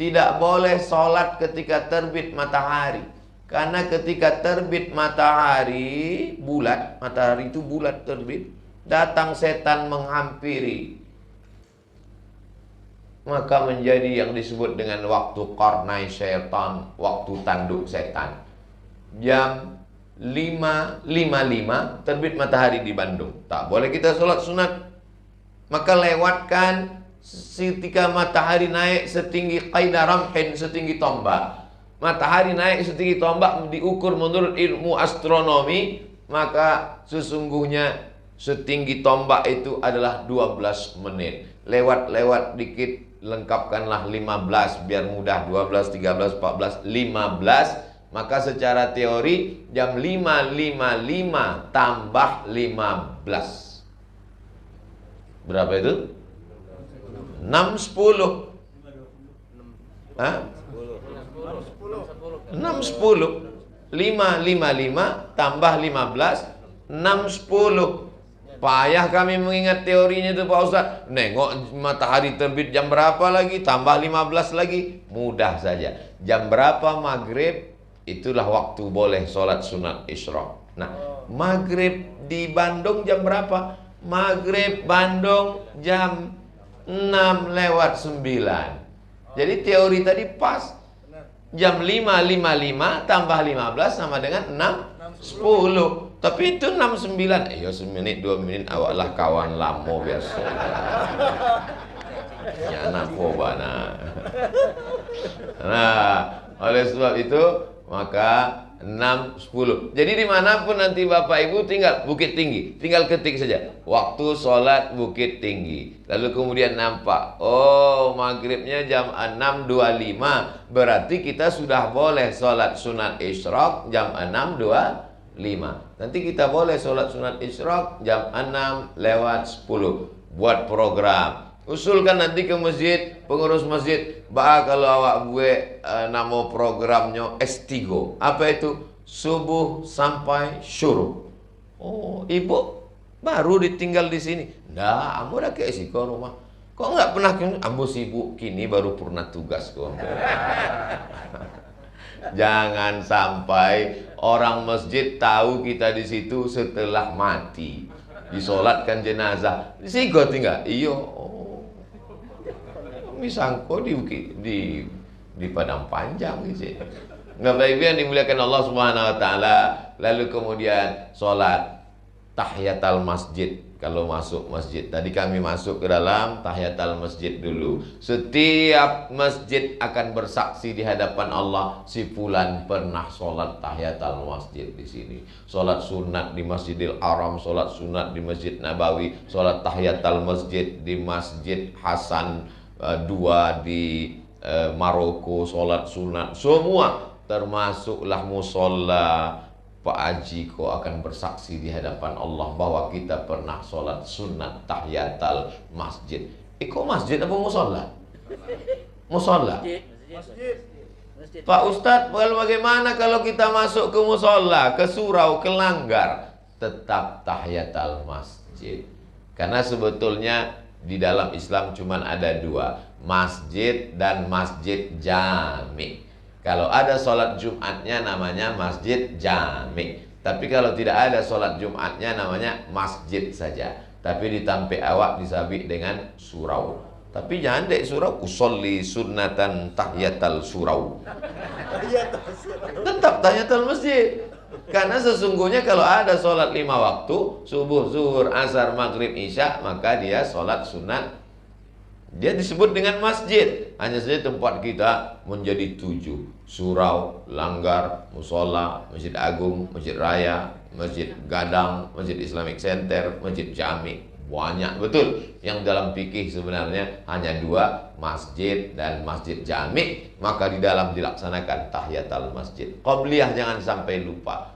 tidak boleh sholat ketika terbit matahari. Karena ketika terbit matahari bulat, matahari itu bulat terbit, datang setan menghampiri, maka menjadi yang disebut dengan waktu qarnai syaitan, waktu tanduk setan. Jam 5.55 terbit matahari di Bandung, tak boleh kita sholat sunat. Maka lewatkan ketika matahari naik setinggi qaida ramhin, setinggi tombak. Matahari naik setinggi tombak diukur menurut ilmu astronomi, maka sesungguhnya setinggi tombak itu adalah 12 menit. Lewat dikit, lengkapkanlah 15 biar mudah. 12, 13, 14, 15. Maka secara teori jam 5.55 tambah 15. Berapa itu? 6.10. Hah? 6.10. 5.55 tambah 15, 6.10. Payah kami mengingat teorinya itu Pak Ustaz. Nengok matahari terbit jam berapa lagi, tambah 15 lagi. Mudah saja. Jam berapa maghrib, itulah waktu boleh sholat sunat isyraq. Nah, maghrib di Bandung jam berapa? Maghrib Bandung jam 6:09. Jadi teori tadi pas. Jam 5.55 tambah 15 sama dengan 6.10. Tapi itu 6.9. Ya semenit 2 menit awaklah kawan lamo biasa. Ya anak nah. Nah, oleh sebab itu maka 6.10. Jadi dimanapun nanti Bapak Ibu tinggal Bukit Tinggi, tinggal ketik saja waktu sholat Bukit Tinggi. Lalu kemudian nampak, oh maghribnya jam 6.25, berarti kita sudah boleh sholat sunat isyraq jam 6.25. Nanti kita boleh sholat sunat isyraq jam 6:10. Buat program, usulkan nanti ke masjid, pengurus masjid, kalau awak buat nama programnya S3. Apa itu? Subuh sampai syuruk. Oh, ibu baru ditinggal di sini. Nggak, ambo dah ke siko rumah. Kok nggak pernah ambo sibuk kini baru purna tugas kok. Jangan sampai orang masjid tahu kita di situ setelah mati. Disolatkan jenazah. Di siko tinggal. Iyo. Misangko di padang panjang gitu. Nah, baik yang dimuliakan Allah Subhanahu wa taala, lalu kemudian salat tahiyatul masjid. Kalau masuk masjid, tadi kami masuk ke dalam tahiyatul masjid dulu. Setiap masjid akan bersaksi di hadapan Allah, si fulan pernah salat tahiyatul masjid di sini. Salat sunat di Masjidil Haram, salat sunat di Masjid Nabawi, salat tahiyatul masjid di Masjid Hasan II di Maroko, sholat sunat, semua termasuklah musola. Pak Haji kau akan bersaksi di hadapan Allah bahwa kita pernah sholat sunat tahiyatul masjid. Kok masjid apa musola? Musola. Pak Ustadz, bagaimana kalau kita masuk ke musola, ke surau, ke langgar? Tetap tahiyatul masjid. Karena sebetulnya di dalam Islam cuma ada dua, masjid dan masjid jami. Kalau ada sholat Jumatnya namanya masjid jami. Tapi kalau tidak ada sholat Jumatnya namanya masjid saja. Tapi ditampe awak disabik dengan surau. Tapi jangan dek surau, usolli sunnatan tahiyatul surau. Tetap tahiyatul masjid. Karena sesungguhnya kalau ada sholat 5 waktu, subuh, zuhur, asar, maghrib, isya, maka dia sholat sunat. Dia disebut dengan masjid. Hanya saja tempat kita menjadi 7. Surau, langgar, musola, masjid agung, masjid raya, masjid gadang, masjid Islamic Center, masjid jami. Banyak betul. Yang dalam fikih sebenarnya hanya 2, masjid dan masjid jami. Maka di dalam dilaksanakan tahiyatul masjid. Qabliyah jangan sampai lupa.